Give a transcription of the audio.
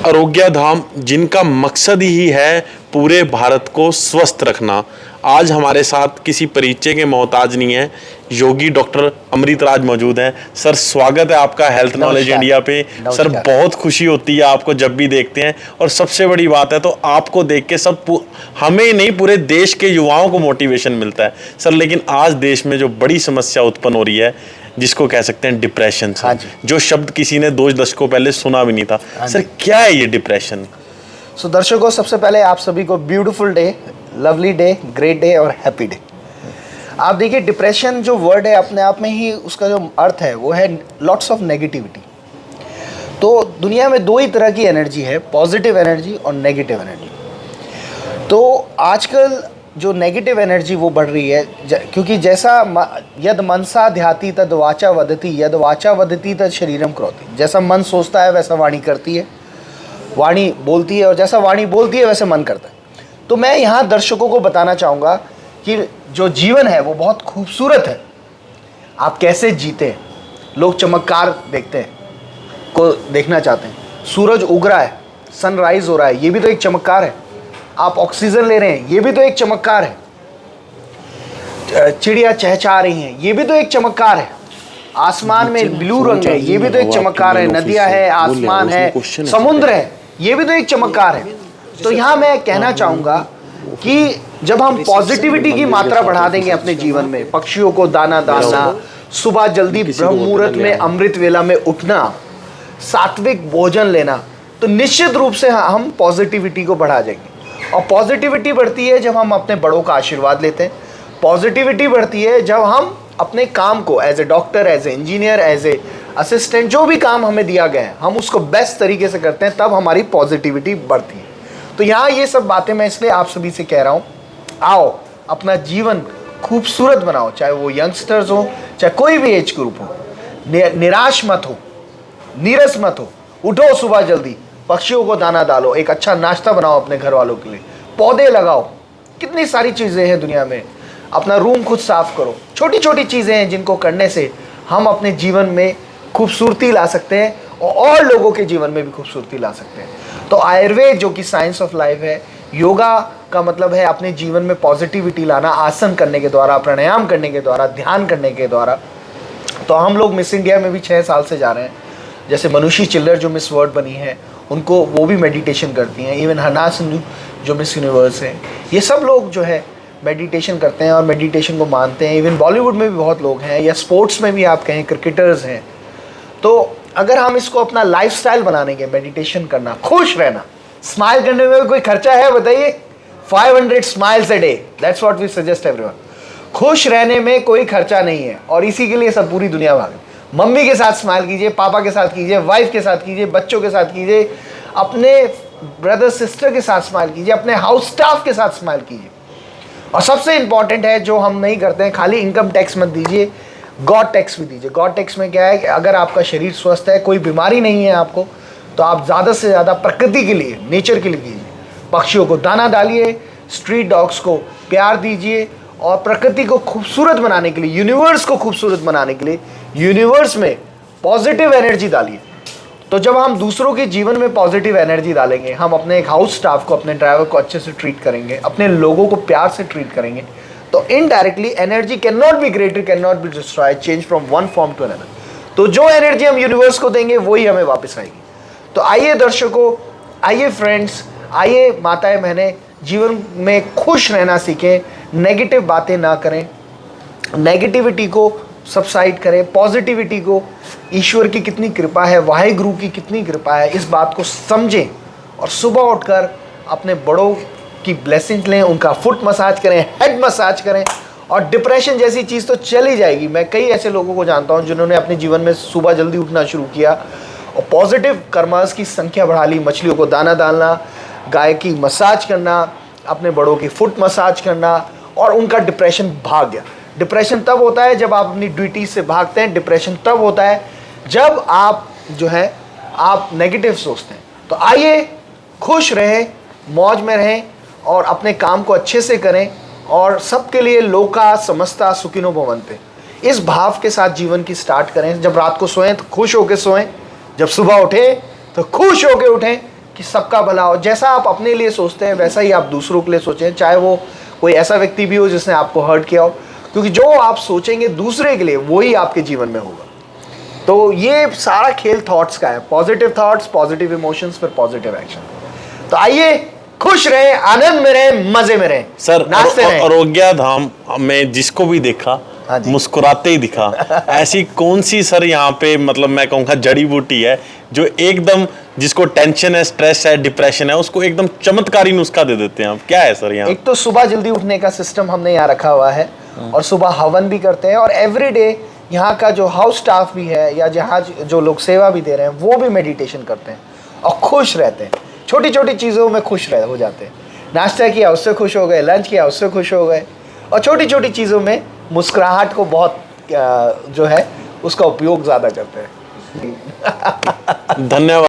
आरोग्य धाम जिनका मकसद ही है पूरे भारत को स्वस्थ रखना। आज हमारे साथ किसी परिचय के मोहताज नहीं है, योगी डॉक्टर अमृत राज मौजूद हैं। सर स्वागत है आपका हेल्थ नॉलेज इंडिया पे। सर बहुत खुशी होती है आपको जब भी देखते हैं, और सबसे बड़ी बात है तो आपको देख के हमें नहीं पूरे देश के युवाओं को मोटिवेशन मिलता है सर। लेकिन आज देश में जो बड़ी समस्या उत्पन्न हो रही है जिसको कह सकते हैं डिप्रेशन, जो शब्द किसी ने 2 दशकों पहले सुना भी नहीं था। सर क्या है ये डिप्रेशन? सो दर्शकों, सबसे पहले आप सभी को beautiful day, lovely day, great day और हैप्पी डे। आप देखिए, डिप्रेशन जो वर्ड है अपने आप में ही उसका जो अर्थ है वो है लॉट्स ऑफ नेगेटिविटी। तो दुनिया में 2 ही तरह की एनर्जी है, पॉजिटिव एनर्जी और नेगेटिव एनर्जी। तो आजकल जो नेगेटिव एनर्जी वो बढ़ रही है, क्योंकि जैसा यद मनसा ध्याति तद वाचा वदति, यद वाचा वदति तद शरीरम करोति। जैसा मन सोचता है वैसा वाणी करती है, वाणी बोलती है, और जैसा वाणी बोलती है वैसे मन करता है। तो मैं यहाँ दर्शकों को बताना चाहूँगा कि जो जीवन है वो बहुत खूबसूरत है। आप कैसे जीते हैं? लोग चमत्कार देखते हैं, को देखना चाहते हैं। सूरज उग रहा है, सनराइज हो रहा है, ये भी तो एक चमत्कार है। आप ऑक्सीजन ले रहे हैं, ये भी तो एक चमत्कार है। चिड़िया चहचहा रही हैं, ये भी तो एक चमत्कार है। आसमान में ब्लू रंग है, ये भी तो एक चमत्कार है। नदियाँ है, आसमान है, समुद्र है, ये भी तो एक चमत्कार है। तो यहाँ मैं कहना चाहूँगा कि जब हम पॉजिटिविटी की मात्रा बढ़ा देंगे अपने जीवन में, पक्षियों को दाना डालना, सुबह जल्दी ब्रह्म मुहूर्त में अमृत वेला में उठना, सात्विक भोजन लेना, तो निश्चित रूप से हम पॉजिटिविटी को बढ़ा देंगे। और पॉजिटिविटी बढ़ती है जब हम अपने बड़ों का आशीर्वाद लेते हैं। पॉजिटिविटी बढ़ती है जब हम अपने काम को as a doctor, as a engineer, as a assistant, जो भी काम हमें दिया गया है हम उसको बेस्ट तरीके से करते हैं, तब हमारी पॉजिटिविटी बढ़ती है। तो यहाँ ये सब बातें मैं इसलिए आप सभी से कह रहा हूँ, आओ अपना जीवन खूबसूरत बनाओ, चाहे वो यंगस्टर्स हो, चाहे कोई भी एज ग्रुप हो। निराश मत हो, नीरस मत हो, उठो सुबह जल्दी, पक्षियों को दाना डालो, एक अच्छा नाश्ता बनाओ अपने घर वालों के लिए, पौधे लगाओ। कितनी सारी चीज़ें हैं दुनिया में। अपना रूम खुद साफ करो। छोटी छोटी चीज़ें हैं जिनको करने से हम अपने जीवन में खूबसूरती ला सकते हैं और लोगों के जीवन में भी खूबसूरती ला सकते हैं। तो आयुर्वेद जो कि साइंस ऑफ लाइफ है, योगा का मतलब है अपने जीवन में पॉजिटिविटी लाना, आसन करने के द्वारा, प्राणायाम करने के द्वारा, ध्यान करने के द्वारा। तो हम लोग मिस इंडिया में भी 6 साल से जा रहे हैं। जैसे मनुषी चिल्लर जो मिस वर्ल्ड बनी है, उनको वो भी मेडिटेशन करती हैं। इवन हना सिंधु जो मिस यूनिवर्स है, ये सब लोग जो है मेडिटेशन करते हैं और मेडिटेशन को मानते हैं। इवन बॉलीवुड में भी बहुत लोग हैं, या स्पोर्ट्स में भी आप कहें, क्रिकेटर्स हैं। तो अगर हम इसको अपना लाइफस्टाइल बनाने के, मेडिटेशन करना, खुश रहना, स्माइल करने में कोई खर्चा है बताइए? 500 smiles a day, that's what we suggest everyone. खुश रहने में कोई खर्चा नहीं है, और इसी के लिए सब पूरी दुनिया भागे। मम्मी के साथ स्माइल कीजिए, पापा के साथ कीजिए, वाइफ के साथ कीजिए, बच्चों के साथ कीजिए, अपने ब्रदर सिस्टर के साथ स्माइल कीजिए, अपने हाउस स्टाफ के साथ स्माइल कीजिए। और सबसे इंपॉर्टेंट है जो हम नहीं करते हैं, खाली इनकम टैक्स मत दीजिए, गॉड टैक्स भी दीजिए। गॉड टैक्स में क्या है कि अगर आपका शरीर स्वस्थ है, कोई बीमारी नहीं है आपको, तो आप ज़्यादा से ज़्यादा प्रकृति के लिए, नेचर के लिए कीजिए। पक्षियों को दाना डालिए, स्ट्रीट डॉग्स को प्यार दीजिए, और प्रकृति को खूबसूरत बनाने के लिए, यूनिवर्स को खूबसूरत बनाने के लिए यूनिवर्स में पॉजिटिव एनर्जी डालिए। तो जब हम दूसरों के जीवन में पॉजिटिव एनर्जी डालेंगे, हम अपने एक हाउस स्टाफ को, अपने ड्राइवर को अच्छे से ट्रीट करेंगे, अपने लोगों को प्यार से ट्रीट करेंगे, तो indirectly energy can not be created, can not be destroyed, change from one form to another. तो जो एनर्जी हम यूनिवर्स को देंगे वही हमें वापस आएगी। तो आइए दर्शकों, आइए फ्रेंड्स, आइए माताएं बहनें, जीवन में खुश रहना सीखें, नेगेटिव बातें ना करें, नेगेटिविटी को सबसाइड करें, पॉजिटिविटी को, ईश्वर की कितनी कृपा है, वाहिगुरु की कितनी कृपा है, इस बात को समझें। और सुबह उठकर अपने बड़ों की ब्लेसिंग्स लें, उनका फुट मसाज करें, हेड मसाज करें, और डिप्रेशन जैसी चीज़ तो चली जाएगी। मैं कई ऐसे लोगों को जानता हूं जिन्होंने अपने जीवन में सुबह जल्दी उठना शुरू किया और पॉजिटिव कर्मास की संख्या बढ़ा ली। मछलियों को दाना डालना, गाय की मसाज करना, अपने बड़ों की फुट मसाज करना, और उनका डिप्रेशन भाग गया। डिप्रेशन तब होता है जब आप अपनी ड्यूटी से भागते हैं। डिप्रेशन तब होता है जब आप जो है आप नेगेटिव सोचते हैं। तो आइए खुश रहें, मौज में रहें, और अपने काम को अच्छे से करें, और सबके लिए लोका समस्ता सुखिनो भवन्ते, इस भाव के साथ जीवन की स्टार्ट करें। जब रात को सोएं तो खुश होकर सोएं, जब सुबह उठें तो खुश होकर उठें कि सबका भला हो, जैसा आप अपने लिए सोचते हैं वैसा ही आप दूसरों के लिए सोचें, चाहे वो कोई ऐसा व्यक्ति भी हो जिसने आपको हर्ट किया हो, क्योंकि जो आप सोचेंगे दूसरे के लिए वही आपके जीवन में होगा। तो ये सारा खेल थॉट्स का है, पॉजिटिव थॉट्स, पॉजिटिव इमोशंस, फिर पॉजिटिव एक्शन। तो आइए खुश रहे, आनंद में रहे, मजे में रहे सर। नाचते रहे। अरोग्या धाम में जिसको भी देखा हाँ जी। मुस्कुराते ही दिखा। ऐसी कौन सी सर यहाँ पे मतलब मैं कहूँगा जड़ी बूटी है जो एकदम जिसको टेंशन है, स्ट्रेस है, डिप्रेशन है, उसको एकदम चमत्कारी नुस्खा दे देते हैं आप? क्या है सर यहाँ? एक तो सुबह जल्दी उठने का सिस्टम हमने यहाँ रखा हुआ है और सुबह हवन भी करते हैं, और एवरीडे यहाँ का जो हाउस स्टाफ भी है या जहाँ जो लोग सेवा भी दे रहे हैं वो भी मेडिटेशन करते हैं और खुश रहते हैं। छोटी छोटी चीज़ों में खुश हो जाते हैं। नाश्ता किया उससे खुश हो गए, लंच किया उससे खुश हो गए, और छोटी छोटी चीज़ों में मुस्कुराहट को बहुत जो है उसका उपयोग ज़्यादा करते हैं। धन्यवाद।